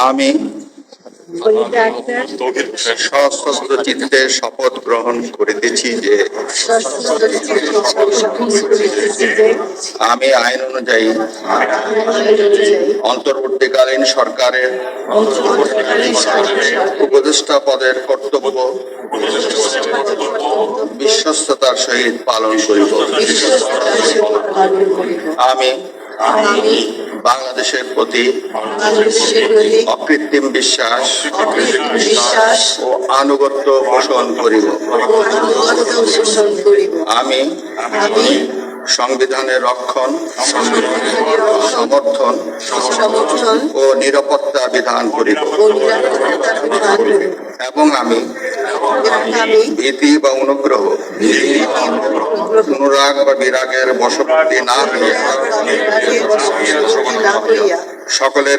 আমি সশ্রদ্ধ চিত্তে শপথ গ্রহণ করিতেছি যে আমি আইন অনুযায়ী অন্তর্বর্তীকালীন সরকারের উপদেষ্টা পদের কর্তব্য বিশ্বস্ততার সহিত পালন করিব। আমি বাংলাদেশের প্রতি অকৃত্রিম বিশ্বাস ও আনুগত্য পোষণ করিব। আমি সংবিধানের রক্ষণ, সমর্থন ও নিরাপত্তা বিধান করিব এবং আমি ভীতি বা অনুগ্রহ, অনুরাগ বা বিরাগের বশবর্তী না হইয়া সকলের